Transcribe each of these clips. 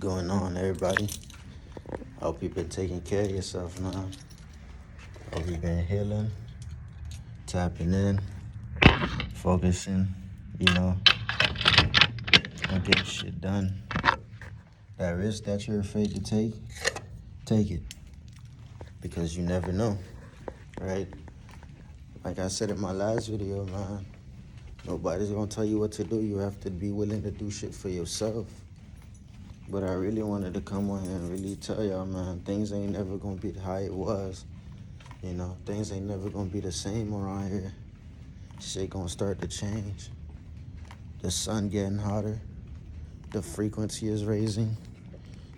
going on, everybody? Hope you've been taking care of yourself, man. Hope you've been healing, tapping in, focusing, on getting shit done. That risk that you're afraid to take it. Because you never know, right? Like I said in my last video, man, nobody's gonna tell you what to do. You have to be willing to do shit for yourself. But I really wanted to come on here and really tell y'all, man, things ain't never gonna be how it was. Things ain't never gonna be the same around here. Shit gonna start to change. The sun getting hotter. The frequency is raising.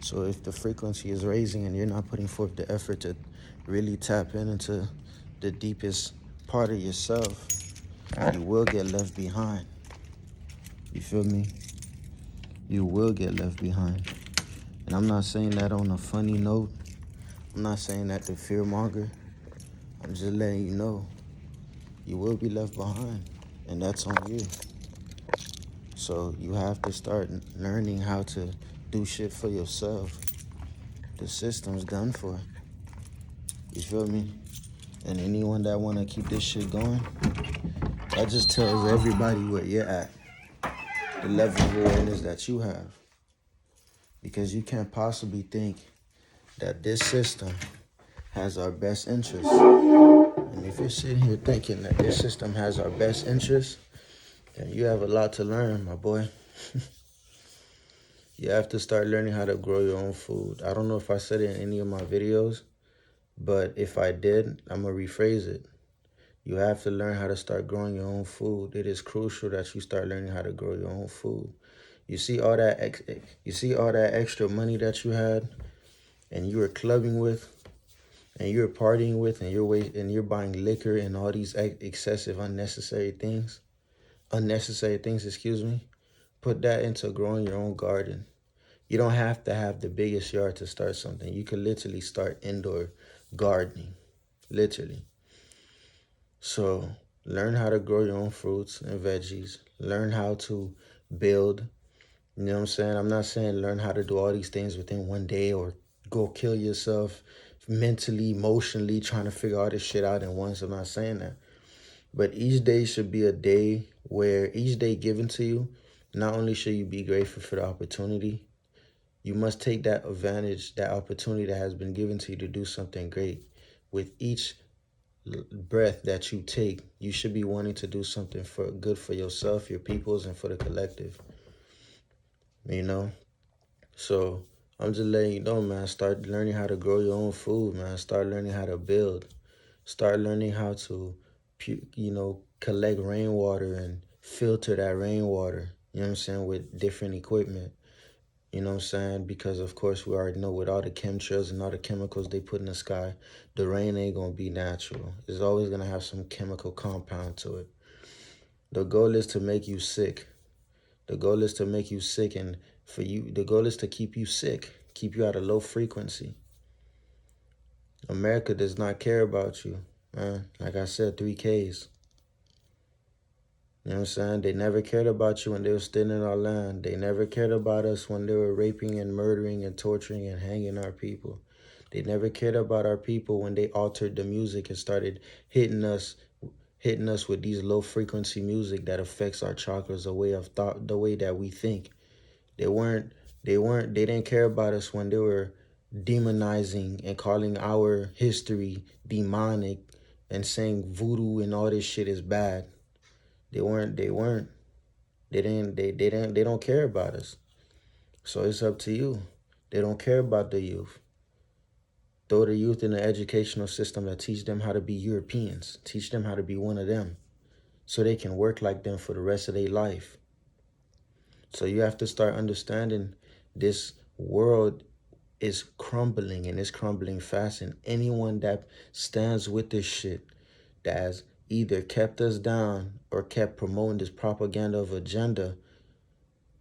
So if the frequency is raising and you're not putting forth the effort to really tap into the deepest part of yourself, you will get left behind. You feel me? You will get left behind. And I'm not saying that on a funny note. I'm not saying that to fearmonger. I'm just letting you know you will be left behind, and that's on you. So you have to start learning how to do shit for yourself. The system's done for. You feel me? And anyone that want to keep this shit going, that just tells everybody where you're at, the level of awareness that you have. Because you can't possibly think that this system has our best interests. And if you're sitting here thinking that this system has our best interests, then you have a lot to learn, my boy. You have to start learning how to grow your own food. I don't know if I said it in any of my videos, but if I did, I'm going to rephrase it. You have to learn how to start growing your own food. It is crucial that you start learning how to grow your own food. You see all that extra money that you had and you were clubbing with and you're partying with and you're buying liquor and all these excessive unnecessary things, put that into growing your own garden. You don't have to have the biggest yard to start something. You can literally start indoor gardening, literally. So learn how to grow your own fruits and veggies. Learn how to build. You know what I'm saying? I'm not saying learn how to do all these things within one day or go kill yourself mentally, emotionally, trying to figure all this shit out at once. I'm not saying that. But each day should be a day where each day given to you, not only should you be grateful for the opportunity, you must take that advantage, that opportunity that has been given to you to do something great. With each breath that you take, you should be wanting to do something for good for yourself, your peoples, and for the collective. So I'm just letting you know, man, start learning how to grow your own food, man. Start learning how to build. Start learning how to, collect rainwater and filter that rainwater, with different equipment. You know what I'm saying? Because, of course, we already know with all the chemtrails and all the chemicals they put in the sky, the rain ain't going to be natural. It's always going to have some chemical compound to it. The goal is to make you sick. The goal is to make you sick, and the goal is to keep you sick, keep you at a low frequency. America does not care about you, man. Like I said, 3Ks. You know what I'm saying? They never cared about you when they were stealing our land. They never cared about us when they were raping and murdering and torturing and hanging our people. They never cared about our people when they altered the music and started hitting us with these low frequency music that affects our chakras, the way of thought, the way that we think. They didn't care about us when they were demonizing and calling our history demonic and saying voodoo and all this shit is bad. They don't care about us. So it's up to you. They don't care about the youth. Throw the youth in an educational system that teach them how to be Europeans. Teach them how to be one of them so they can work like them for the rest of their life. So you have to start understanding this world is crumbling, and it's crumbling fast. And anyone that stands with this shit that has either kept us down or kept promoting this propaganda of agenda,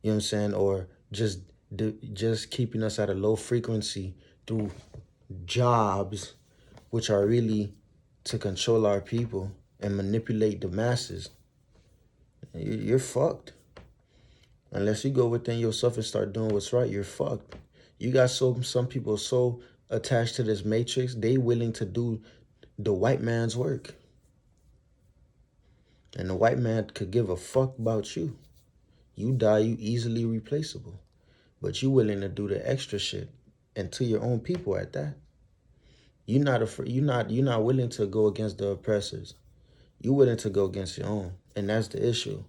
you know what I'm saying, or just keeping us at a low frequency through jobs, which are really to control our people and manipulate the masses, you're fucked. Unless you go within yourself and start doing what's right, you're fucked. You got some people so attached to this matrix, they willing to do the white man's work. And the white man could give a fuck about you. You die, you easily replaceable. But you willing to do the extra shit, and to your own people at that. You're not willing to go against the oppressors. You're willing to go against your own. And that's the issue.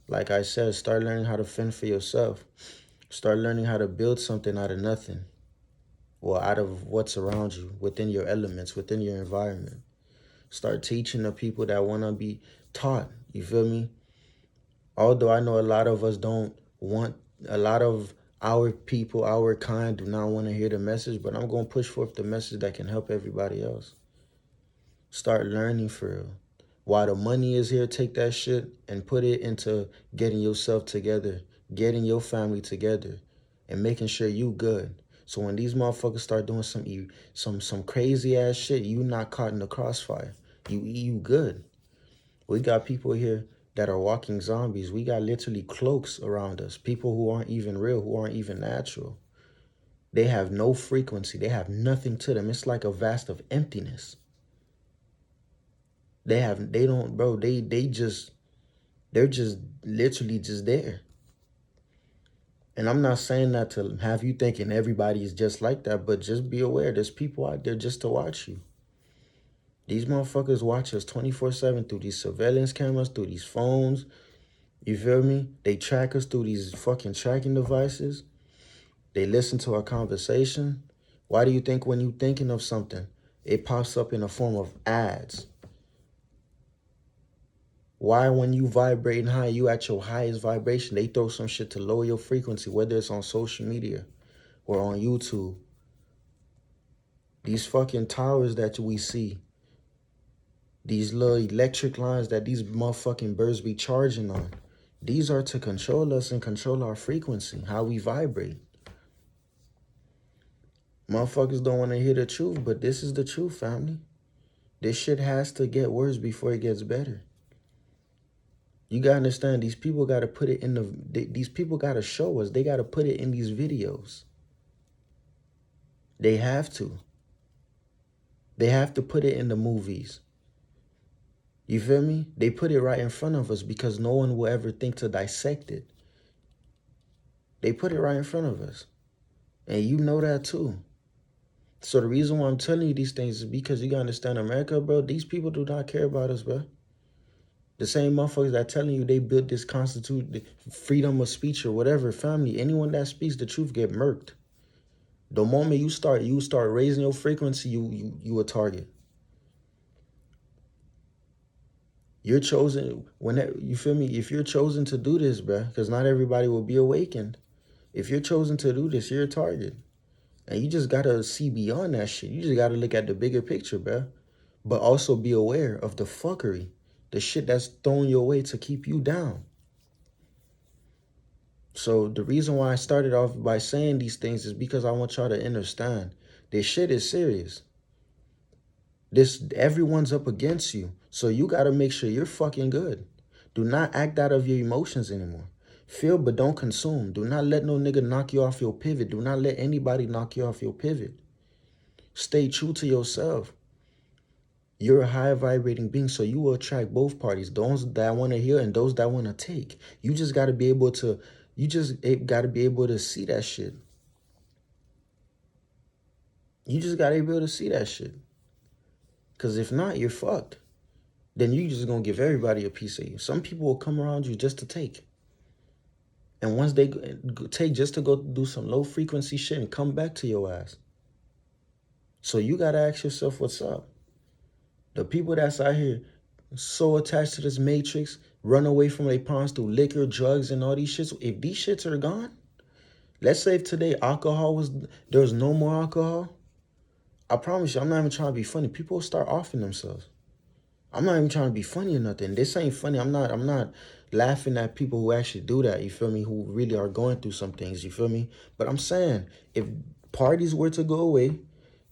Like I said, start learning how to fend for yourself. Start learning how to build something out of nothing. Or out of what's around you, within your elements, within your environment. Start teaching the people that want to be taught. You feel me? Although I know a lot of us don't want, a lot of our people, our kind, do not want to hear the message, but I'm going to push forth the message that can help everybody else. Start learning for real. While the money is here, take that shit and put it into getting yourself together, getting your family together, and making sure you good. So when these motherfuckers start doing some crazy ass shit, you not caught in the crossfire. You good. We got people here that are walking zombies. We got literally cloaks around us. People who aren't even real, who aren't even natural. They have no frequency. They have nothing to them. It's like a vast of emptiness. They're just literally just there. And I'm not saying that to have you thinking everybody is just like that, but just be aware there's people out there just to watch you. These motherfuckers watch us 24/7 through these surveillance cameras, through these phones. You feel me? They track us through these fucking tracking devices. They listen to our conversation. Why do you think when you're thinking of something, it pops up in the form of ads? Why when you vibrating high, you at your highest vibration, they throw some shit to lower your frequency, whether it's on social media or on YouTube. These fucking towers that we see, these little electric lines that these motherfucking birds be charging on, these are to control us and control our frequency, how we vibrate. Motherfuckers don't want to hear the truth, but this is the truth, family. This shit has to get worse before it gets better. You gotta understand, these people gotta put it in these people gotta show us. They gotta put it in these videos. They have to. They have to put it in the movies. You feel me? They put it right in front of us because no one will ever think to dissect it. They put it right in front of us. And you know that too. So the reason why I'm telling you these things is because you gotta understand, America, bro, these people do not care about us, bro. The same motherfuckers that telling you they built this freedom of speech or whatever, family, anyone that speaks the truth get murked. The moment you start raising your frequency, you a target. You're chosen, you feel me? If you're chosen to do this, bruh, because not everybody will be awakened. If you're chosen to do this, you're a target. And you just gotta see beyond that shit. You just gotta look at the bigger picture, bruh. But also be aware of the fuckery. The shit that's thrown your way to keep you down. So the reason why I started off by saying these things is because I want y'all to understand this shit is serious. Everyone's up against you. So you got to make sure you're fucking good. Do not act out of your emotions anymore. Feel but don't consume. Do not let no nigga knock you off your pivot. Do not let anybody knock you off your pivot. Stay true to yourself. You're a high vibrating being, so you will attract both parties, those that want to hear and those that want to take. You just got to be able to, see that shit. You just got to be able to see that shit. Because if not, you're fucked. Then you just going to give everybody a piece of you. Some people will come around you just to take. And once they take just to go do some low frequency shit and come back to your ass. So you got to ask yourself, what's up? The people that's out here so attached to this matrix, run away from their parents through liquor, drugs, and all these shits. If these shits are gone, let's say if today there was no more alcohol, I promise you, I'm not even trying to be funny. People will start offing themselves. I'm not even trying to be funny or nothing. This ain't funny. I'm not laughing at people who actually do that, you feel me, who really are going through some things, you feel me? But I'm saying, if parties were to go away,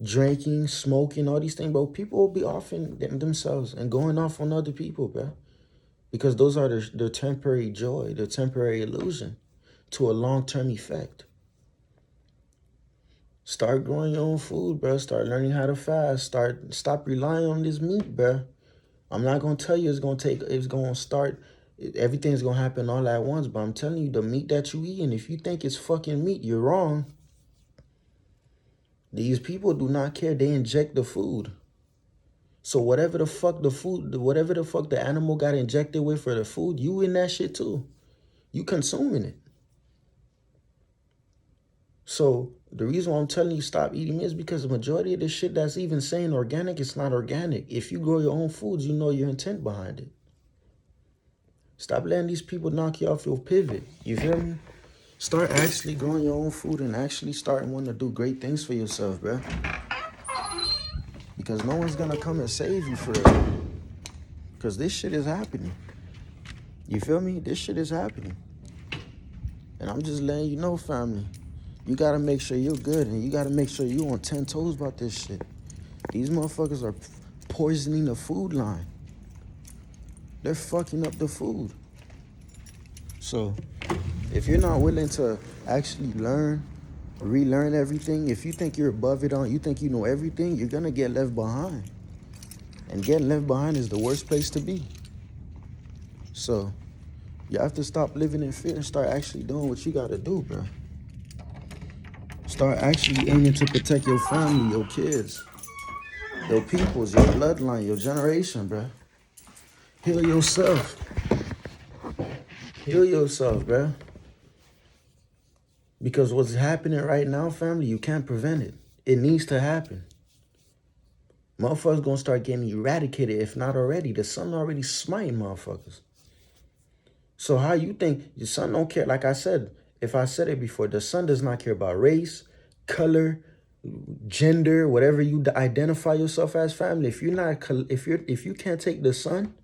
drinking, smoking, all these things, bro, people will be offing themselves and going off on other people, bro. Because those are their temporary joy, their temporary illusion to a long-term effect. Start growing your own food, bro. Start learning how to fast. Stop relying on this meat, bro. I'm not gonna tell you everything's gonna happen all at once, but I'm telling you, the meat that you eat, and if you think it's fucking meat, you're wrong. These people do not care. They inject the food. So whatever the fuck the animal got injected with for the food, you in that shit too. You consuming it. So the reason why I'm telling you stop eating meat is because the majority of the shit that's even saying organic, it's not organic. If you grow your own foods, you know your intent behind it. Stop letting these people knock you off your pivot. You feel me? Start actually growing your own food and actually starting wanting to do great things for yourself, bro. Because no one's gonna come and save you for it. Because this shit is happening. You feel me? This shit is happening. And I'm just letting you know, family. You gotta make sure you're good, and you gotta make sure you on 10 toes about this shit. These motherfuckers are poisoning the food line. They're fucking up the food. So, if you're not willing to actually relearn everything, if you think you're above it you think you know everything, you're gonna get left behind. And getting left behind is the worst place to be. So, you have to stop living in fear and start actually doing what you gotta do, bro. Start actually aiming to protect your family, your kids, your peoples, your bloodline, your generation, bro. Heal yourself. Heal yourself, bro. Because what's happening right now, family, you can't prevent it. It needs to happen. Motherfuckers gonna start getting eradicated, if not already. The sun already smiting motherfuckers. So how you think the sun don't care? Like I said, if I said it before, the sun does not care about race, color, gender, whatever you identify yourself as, family. If you can't take the sun,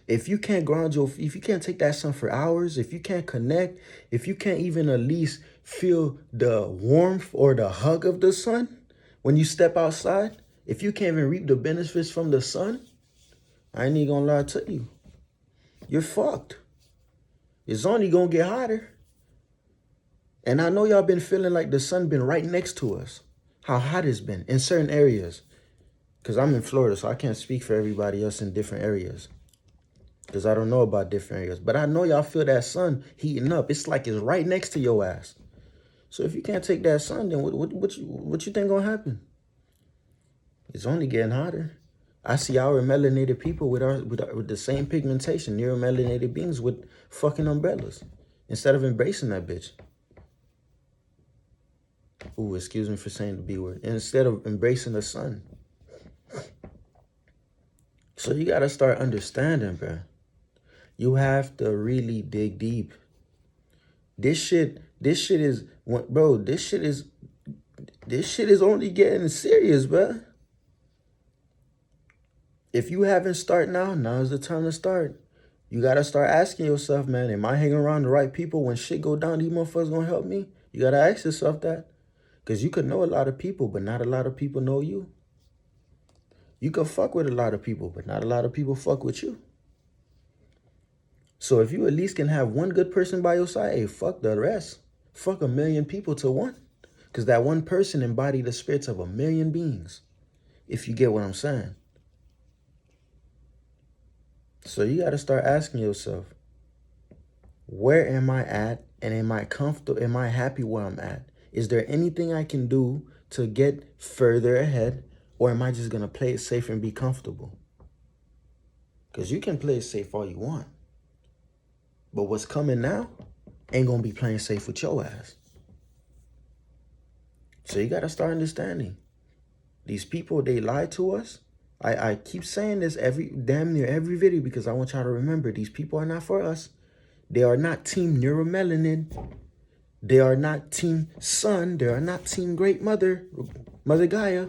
if you can't if you can't take that sun for hours, if you can't connect, if you can't even at least feel the warmth or the hug of the sun when you step outside, if you can't even reap the benefits from the sun, I ain't even gonna lie to you. You're fucked. It's only gonna get hotter. And I know y'all been feeling like the sun been right next to us. How hot it's been in certain areas. Because I'm in Florida, so I can't speak for everybody else in different areas. Because I don't know about different areas. But I know y'all feel that sun heating up. It's like it's right next to your ass. So if you can't take that sun, then what you think gonna happen? It's only getting hotter. I see our melanated people with the same pigmentation, neuromelanated beings with fucking umbrellas. Instead of embracing that bitch. Ooh, excuse me for saying the B word. Instead of embracing the sun. So you gotta start understanding, bro. You have to really dig deep. This shit is only getting serious, bro. If you haven't started now's the time to start. You gotta start asking yourself, man, am I hanging around the right people? When shit go down, these motherfuckers gonna help me? You gotta ask yourself that. Because you could know a lot of people, but not a lot of people know you. You could fuck with a lot of people, but not a lot of people fuck with you. So if you at least can have one good person by your side, hey, fuck the rest. Fuck 1 million people to one. Because that one person embodied the spirits of 1 million beings. If you get what I'm saying. So you got to start asking yourself, where am I at? And am I comfortable? Am I happy where I'm at? Is there anything I can do to get further ahead? Or am I just going to play it safe and be comfortable? Because you can play it safe all you want. But what's coming now ain't going to be playing safe with your ass. So you got to start understanding. These people, they lie to us. I keep saying this damn near every video because I want y'all to remember these people are not for us. They are not team neuromelanin. They are not team sun. They are not team great mother, Mother Gaia.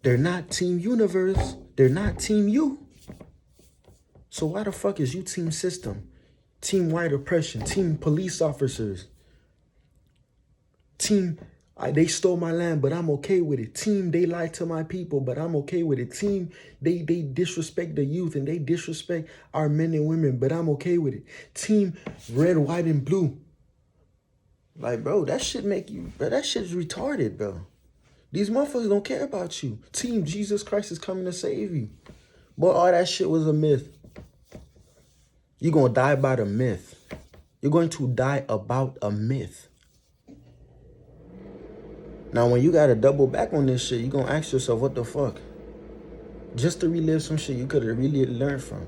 They're not team universe. They're not team you. So why the fuck is you team system? Team white oppression, team police officers, team they stole my land, but I'm okay with it. Team, they lied to my people, but I'm okay with it. Team, they disrespect the youth and they disrespect our men and women, but I'm okay with it. Team, red, white, and blue. Like, bro, that shit make you, bro, that shit's retarded, bro. These motherfuckers don't care about you. Team Jesus Christ is coming to save you. But all that shit was a myth. You're going to die by the myth. You're going to die about a myth. Now, when you got to double back on this shit, you're going to ask yourself, what the fuck? Just to relive some shit you could have really learned from.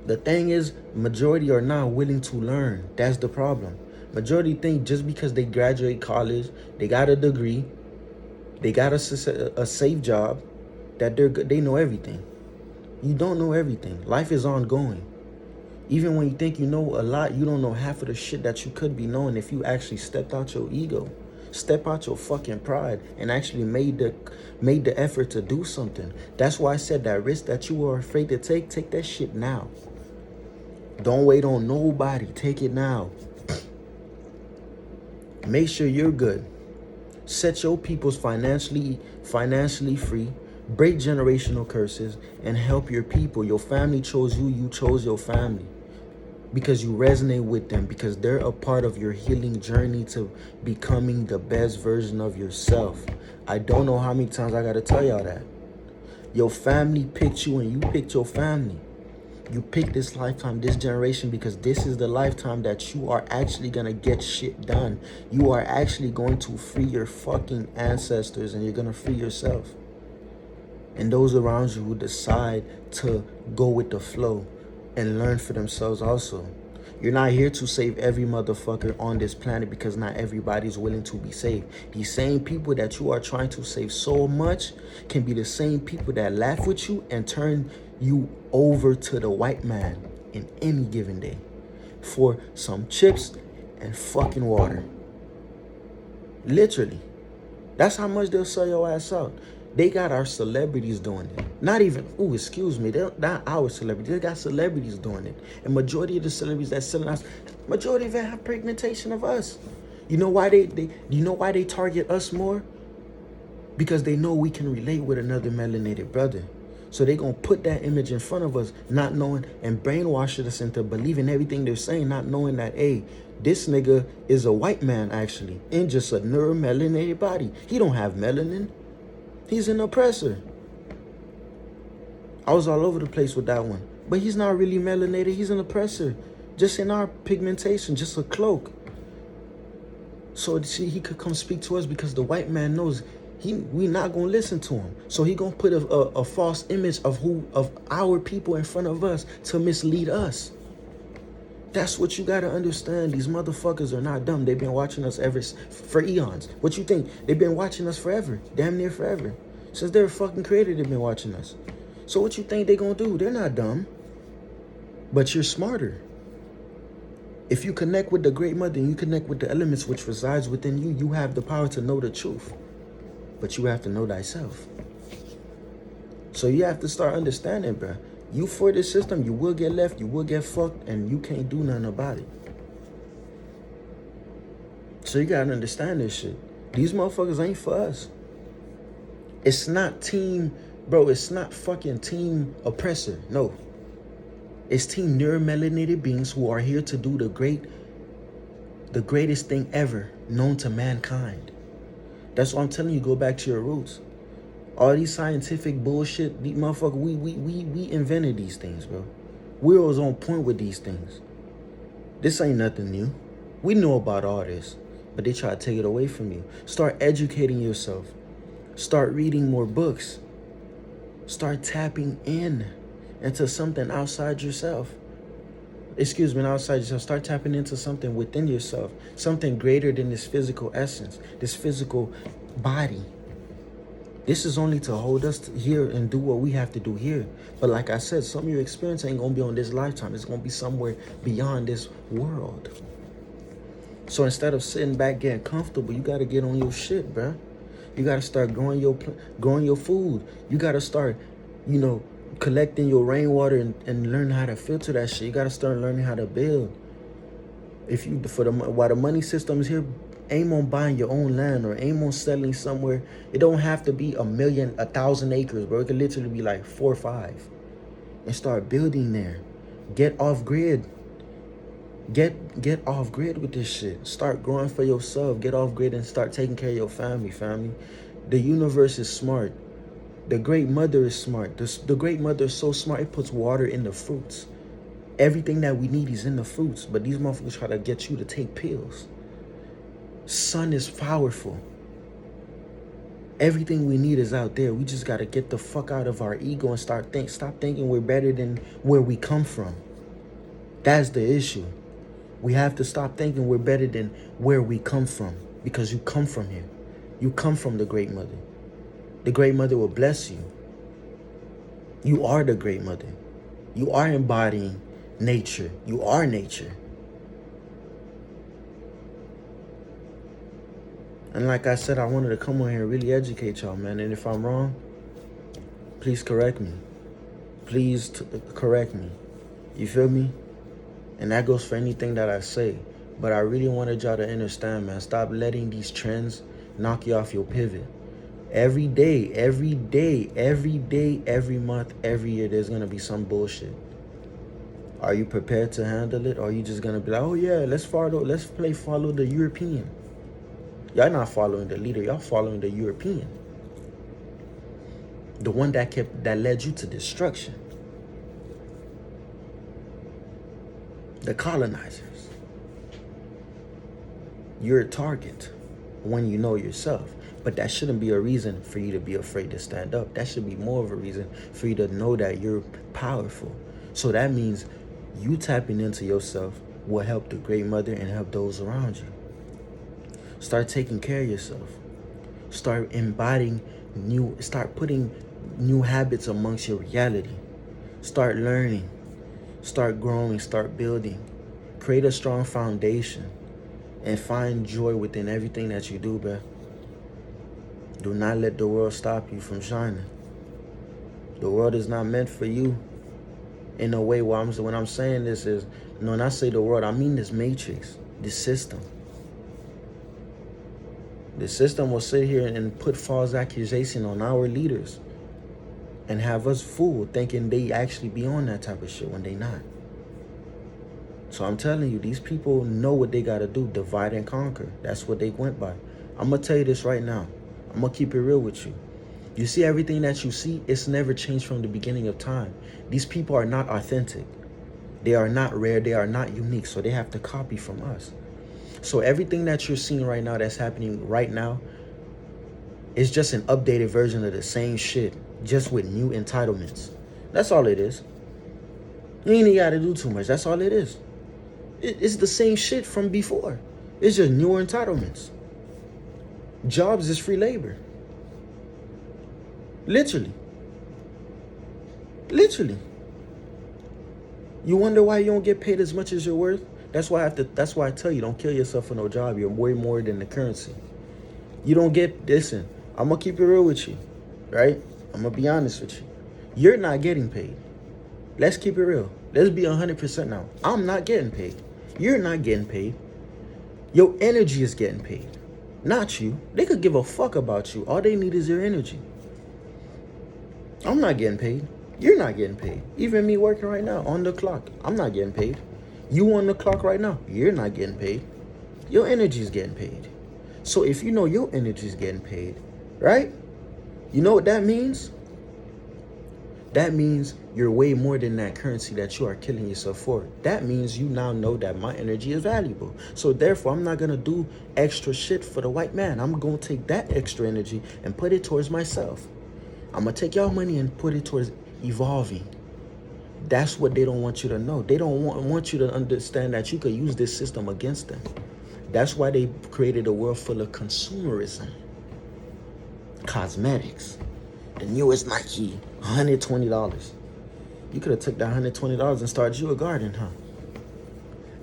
The thing is, majority are not willing to learn. That's the problem. Majority think just because they graduate college, they got a degree, they got a safe job, that they're good, they know everything. You don't know everything. Life is ongoing. Even when you think you know a lot, you don't know half of the shit that you could be knowing if you actually stepped out your ego, step out your fucking pride, and actually made the effort to do something. That's why I said that risk that you are afraid to take that shit now. Don't wait on nobody. Take it now. Make sure you're good. Set your peoples financially free. Break generational curses and help your people. Your family chose you. You chose your family because you resonate with them, because they're a part of your healing journey to becoming the best version of yourself. I don't know how many times I got to tell y'all that. Your family picked you and you picked your family. You picked this lifetime, this generation, because this is the lifetime that you are actually going to get shit done. You are actually going to free your fucking ancestors and you're going to free yourself. And those around you who decide to go with the flow and learn for themselves also. You're not here to save every motherfucker on this planet because not everybody's willing to be saved. These same people that you are trying to save so much can be the same people that laugh with you and turn you over to the white man in any given day for some chips and fucking water. Literally. That's how much they'll sell your ass out. They got our celebrities doing it. Not even, they're not our celebrities. They got celebrities doing it. And majority of the celebrities that's selling us, majority of them have pigmentation of us. You know why they target us more? Because they know we can relate with another melanated brother. So they gonna put that image in front of us, not knowing, and brainwash us into believing everything they're saying, not knowing that, hey, this nigga is a white man actually, in just a neuromelanated body. He don't have melanin. He's an oppressor. I was all over the place with that one. But he's not really melanated. He's an oppressor. Just in our pigmentation, just a cloak. So he could come speak to us because the white man knows we not going to listen to him. So he going to put a false image of our people in front of us to mislead us. That's what you got to understand. These motherfuckers are not dumb. They've been watching us for eons. What you think? They've been watching us forever. Damn near forever. Since they were fucking created, they've been watching us. So what you think they're going to do? They're not dumb. But you're smarter. If you connect with the great mother and you connect with the elements which resides within you, you have the power to know the truth. But you have to know thyself. So you have to start understanding, bro. You for this system, you will get left, you will get fucked, and you can't do nothing about it. So you gotta understand this shit. These motherfuckers ain't for us. It's not team, bro, it's not fucking team oppressor. No. It's team neuromelanated beings who are here to do the greatest thing ever known to mankind. That's why I'm telling you, go back to your roots. All these scientific bullshit, these motherfuckers, we invented these things, bro. We was on point with these things. This ain't nothing new. We know about all this, but they try to take it away from you. Start educating yourself. Start reading more books. Start tapping into something outside yourself. Outside yourself. Start tapping into something within yourself. Something greater than this physical essence, this physical body. This is only to hold us here and do what we have to do here. But like I said, some of your experience ain't going to be on this lifetime. It's going to be somewhere beyond this world. So instead of sitting back getting comfortable, you got to get on your shit, bro. You got to start growing your food. You got to start, collecting your rainwater and learn how to filter that shit. You got to start learning how to build. While the money system is here, aim on buying your own land or aim on settling somewhere. It don't have to be 1,000 acres, bro. It could literally be like 4 or 5. And start building there. Get off grid. Get off grid with this shit. Start growing for yourself. Get off grid and start taking care of your family. The universe is smart. The Great Mother is smart. The Great Mother is so smart, it puts water in the fruits. Everything that we need is in the fruits, but these motherfuckers try to get you to take pills. Sun is powerful. Everything we need is out there. We just got to get the fuck out of our ego and stop thinking we're better than where we come from. That's the issue. We have to stop thinking we're better than where we come from, because you come from here. You come from the Great Mother. The Great Mother will bless you. You are the Great Mother. You are embodying nature. You are nature. And like I said, I wanted to come on here and really educate y'all, man. And if I'm wrong, please correct me. Please correct me. You feel me? And that goes for anything that I say. But I really wanted y'all to understand, man. Stop letting these trends knock you off your pivot. Every day, every month, every year, there's going to be some bullshit. Are you prepared to handle it? Or are you just going to be like, oh yeah, let's follow the European. Y'all not following the leader. Y'all following the European. The one that led you to destruction. The colonizers. You're a target when you know yourself. But that shouldn't be a reason for you to be afraid to stand up. That should be more of a reason for you to know that you're powerful. So that means you tapping into yourself will help the Great Mother and help those around you. Start taking care of yourself. Start start putting new habits amongst your reality. Start learning. Start growing. Start building. Create a strong foundation. And find joy within everything that you do, bruh. Do not let the world stop you from shining. The world is not meant for you. In a way, when I'm saying this is, when I say the world, I mean this matrix, this system. The system will sit here and put false accusation on our leaders and have us fooled thinking they actually be on that type of shit when they not. So I'm telling you, these people know what they got to do, divide and conquer. That's what they went by. I'm going to tell you this right now. I'm going to keep it real with you. You see everything that you see, it's never changed from the beginning of time. These people are not authentic. They are not rare. They are not unique. So they have to copy from us. So everything that you're seeing right now that's happening right now is just an updated version of the same shit, just with new entitlements. That's all it is. You ain't even got to do too much. That's all it is. It's the same shit from before. It's just newer entitlements. Jobs is free labor. Literally. You wonder why you don't get paid as much as you're worth? That's why I tell you, don't kill yourself for no job. You're way more than the currency. You don't get, listen, I'm going to keep it real with you, right? I'm going to be honest with you. You're not getting paid. Let's keep it real. Let's be 100% now. I'm not getting paid. You're not getting paid. Your energy is getting paid. Not you. They could give a fuck about you. All they need is your energy. I'm not getting paid. You're not getting paid. Even me working right now on the clock, I'm not getting paid. You on the clock right now, you're not getting paid. Your energy is getting paid. So if you know your energy is getting paid, right? You know what that means? That means you're way more than that currency that you are killing yourself for. That means you now know that my energy is valuable. So therefore, I'm not going to do extra shit for the white man. I'm going to take that extra energy and put it towards myself. I'm going to take y'all money and put it towards evolving. That's what they don't want you to know. They don't want you to understand that you could use this system against them. That's why they created a world full of consumerism. Cosmetics. The newest Nike, $120. You could have took that $120 and started you a garden, huh?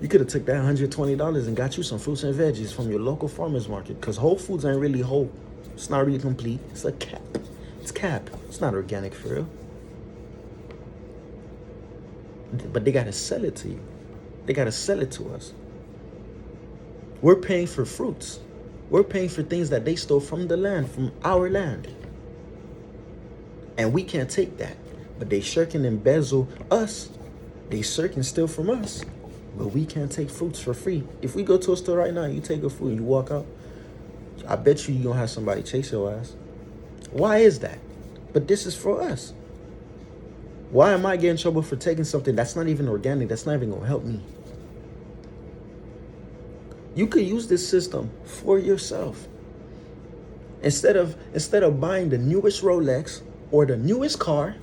You could have took that $120 and got you some fruits and veggies from your local farmer's market, because Whole Foods ain't really whole. It's not really complete. It's a cap. It's cap. It's not organic for real. But they got to sell it to you. They got to sell it to us. We're paying for fruits. We're paying for things that they stole from the land, from our land. And we can't take that. But they sure can embezzle us. They sure can steal from us. But we can't take fruits for free. If we go to a store right now, you take a fruit and you walk out, I bet you're going to have somebody chase your ass. Why is that? But this is for us. Why am I getting in trouble for taking something that's not even organic, that's not even going to help me? You could use this system for yourself. Instead of buying the newest Rolex or the newest car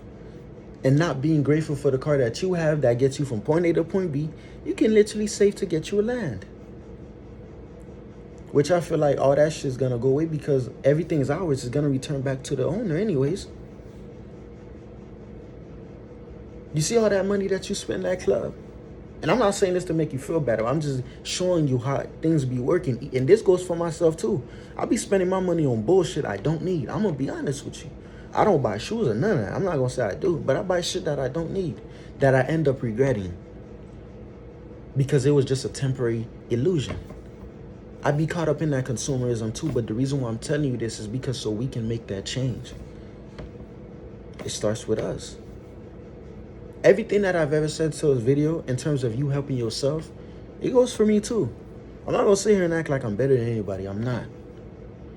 and not being grateful for the car that you have that gets you from point A to point B, you can literally save to get you a land. Which I feel like all that shit is going to go away because everything is ours. Is going to return back to the owner anyways. You see all that money that you spend at that club? And I'm not saying this to make you feel better. I'm just showing you how things be working. And this goes for myself too. I'll be spending my money on bullshit I don't need. I'm going to be honest with you. I don't buy shoes or none of that. I'm not going to say I do. But I buy shit that I don't need. That I end up regretting. Because it was just a temporary illusion. I be caught up in that consumerism too. But the reason why I'm telling you this is because so we can make that change. It starts with us. Everything that I've ever said to this video in terms of you helping yourself, it goes for me too. I'm not going to sit here and act like I'm better than anybody. I'm not.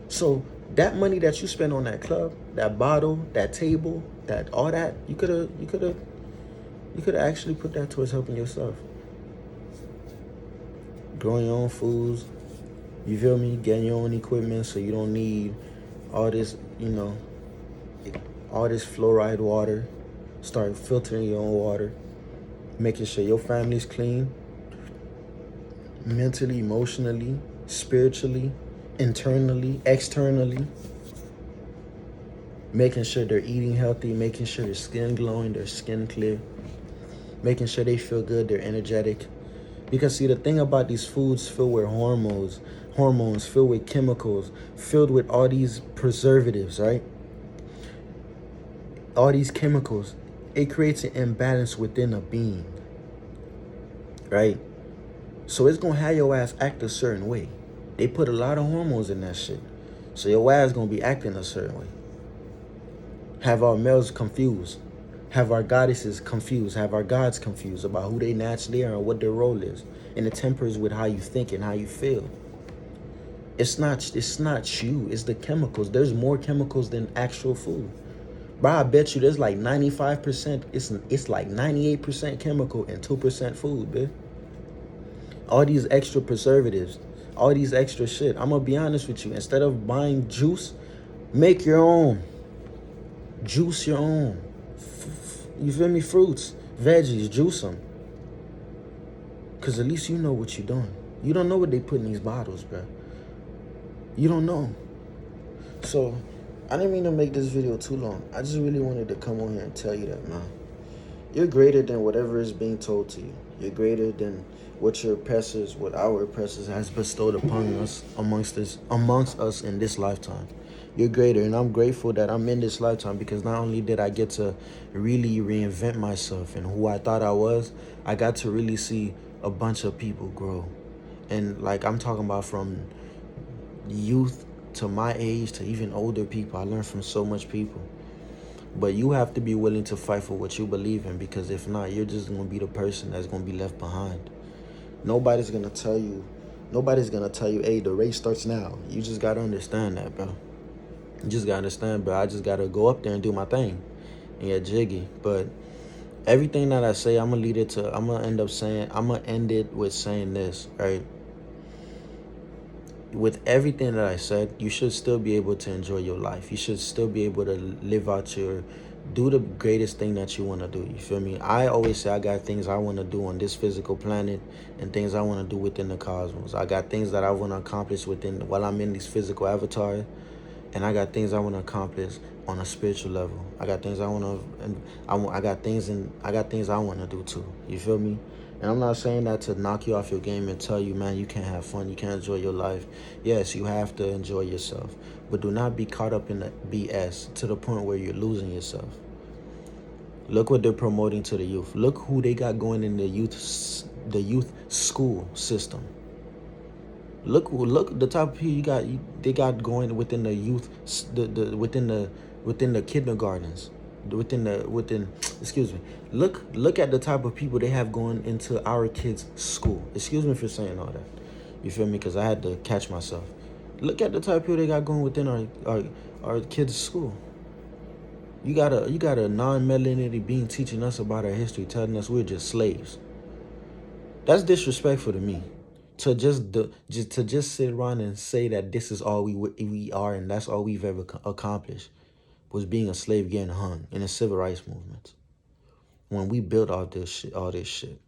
So that money that you spend on that club, that bottle, that table, that all that, you could have actually put that towards helping yourself. Growing your own foods, you feel me? Getting your own equipment so you don't need all this, all this fluoride water. Start filtering your own water, making sure your family's clean, mentally, emotionally, spiritually, internally, externally. Making sure they're eating healthy, making sure their skin glowing, their skin clear, making sure they feel good, they're energetic. Because see, the thing about these foods filled with hormones, filled with chemicals, filled with all these preservatives, right? All these chemicals, it creates an imbalance within a being, right? So it's going to have your ass act a certain way. They put a lot of hormones in that shit. So your ass going to be acting a certain way. Have our males confused. Have our goddesses confused. Have our gods confused about who they naturally are and what their role is. And it tempers with how you think and how you feel. It's not you. It's the chemicals. There's more chemicals than actual food. Bro, I bet you there's like 95%, it's like 98% chemical and 2% food, bitch. All these extra preservatives, all these extra shit. I'm going to be honest with you. Instead of buying juice, make your own. Juice your own. You feel me? Fruits, veggies, juice them. Because at least you know what you're doing. You don't know what they put in these bottles, bro. You don't know. So I didn't mean to make this video too long. I just really wanted to come on here and tell you that, man. You're greater than whatever is being told to you. You're greater than what your oppressors, what our oppressors has bestowed upon us, amongst us in this lifetime. You're greater, and I'm grateful that I'm in this lifetime because not only did I get to really reinvent myself and who I thought I was, I got to really see a bunch of people grow. And like I'm talking about from youth to my age, to even older people. I learned from so much people. But you have to be willing to fight for what you believe in, because if not, you're just going to be the person that's going to be left behind. Nobody's going to tell you, hey, the race starts now. You just got to understand that, bro. You just got to understand, bro. I just got to go up there and do my thing and get jiggy. But everything that I say, I'm going to end it with saying this, right? With everything that I said, you should still be able to enjoy your life. You should still be able to live out do the greatest thing that you want to do. You feel me? I always say I got things I want to do on this physical planet and things I want to do within the cosmos. I got things that I want to accomplish while I'm in these physical avatars, and I got things I want to accomplish on a spiritual level. I got things I got things I want to do too. You feel me? And I'm not saying that to knock you off your game and tell you, man, you can't have fun, you can't enjoy your life. Yes, you have to enjoy yourself. But do not be caught up in the BS to the point where you're losing yourself. Look what they're promoting to the youth. Look who they got going in the youth school system. Look the type of people they got going within the youth, within the kindergartens. excuse me, look at the type of people they have going into our kids' school. Excuse me for saying all that. You feel me? Because I had to catch myself. Look at the type of people they got going within our kids' school. You got a non-melanated being teaching us about our history, telling us we're just slaves. That's disrespectful to me. To just sit around and say that this is all we are and that's all we've ever accomplished was being a slave getting hung in the civil rights movement. When we built all this shit.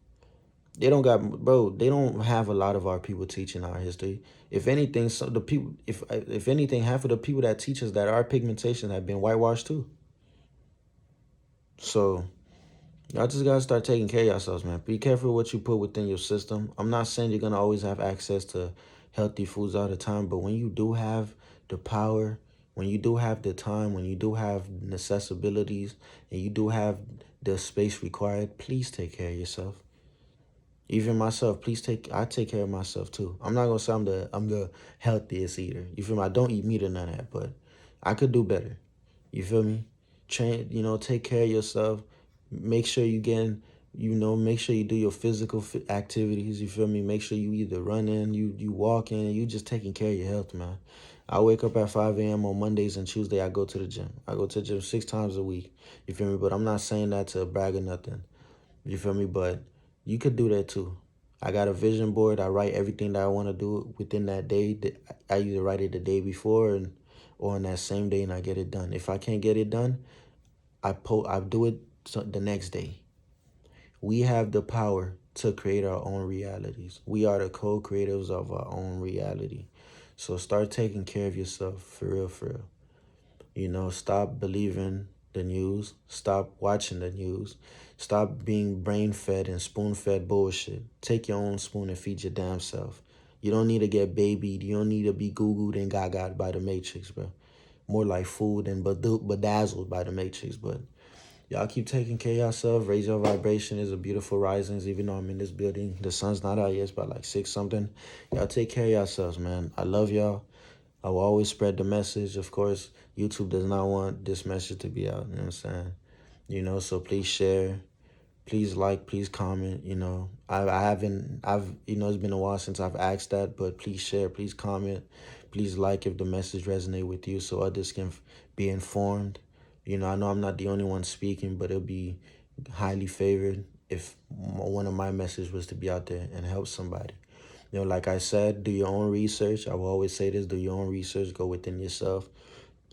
They don't have a lot of our people teaching our history. If anything, if anything, half of the people that teach us that our pigmentation have been whitewashed too. So y'all just gotta start taking care of yourselves, man. Be careful what you put within your system. I'm not saying you're gonna always have access to healthy foods all the time, but when you do have the power, when you do have the time, when you do have necessities, and you do have the space required, please take care of yourself. Even myself, I take care of myself too. I'm not gonna say I'm the healthiest eater. You feel me? I don't eat meat or none of that, but I could do better. You feel me? Train, take care of yourself. Make sure make sure you do your physical activities. You feel me? Make sure you either run in, you walk in, you just taking care of your health, man. I wake up at 5 a.m. on Mondays and Tuesdays. I go to the gym. I go to the gym 6 times a week. You feel me? But I'm not saying that to brag or nothing. You feel me? But you could do that too. I got a vision board. I write everything that I want to do within that day. I either write it the day before or on that same day, and I get it done. If I can't get it done, I do it the next day. We have the power to create our own realities. We are the co-creators of our own reality. So start taking care of yourself for real, for real. Stop believing the news. Stop watching the news. Stop being brain-fed and spoon-fed bullshit. Take your own spoon and feed your damn self. You don't need to get babied. You don't need to be Googled and gaga by the Matrix, bro. More like fooled and bedazzled by the Matrix, but y'all keep taking care of yourself. Raise your vibration. Is a beautiful risings, even though I'm in this building. The sun's not out yet. It's about like 6 something. Y'all take care of yourselves, man. I love y'all. I will always spread the message. Of course, YouTube does not want this message to be out. You know what I'm saying? So please share. Please like, please comment. I've it's been a while since I've asked that, but please share, please comment, please like if the message resonate with you so others can be informed. I know I'm not the only one speaking, but it'll be highly favored if one of my messages was to be out there and help somebody. Like I said, do your own research. I will always say this, do your own research, go within yourself.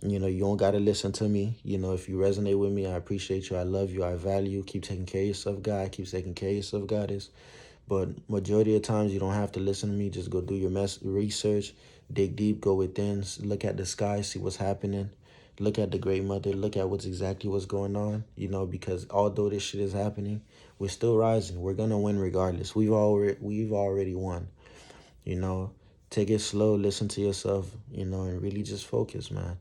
You don't got to listen to me. If you resonate with me, I appreciate you. I love you. I value you. Keep taking care of yourself, God. Keep taking care of yourself, Goddess. But majority of times, you don't have to listen to me. Just go do your research. Dig deep. Go within. Look at the sky. See what's happening. Look at the Great Mother. Look at what's going on. Because although this shit is happening, we're still rising. We're going to win regardless. We've already won. Take it slow. Listen to yourself, and really just focus, man.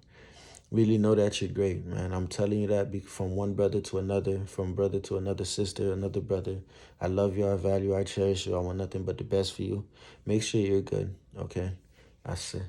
Really know that you're great, man. I'm telling you that from one brother to another, from brother to another sister, another brother. I love you, I value, I cherish you. I want nothing but the best for you. Make sure you're good, okay? I say.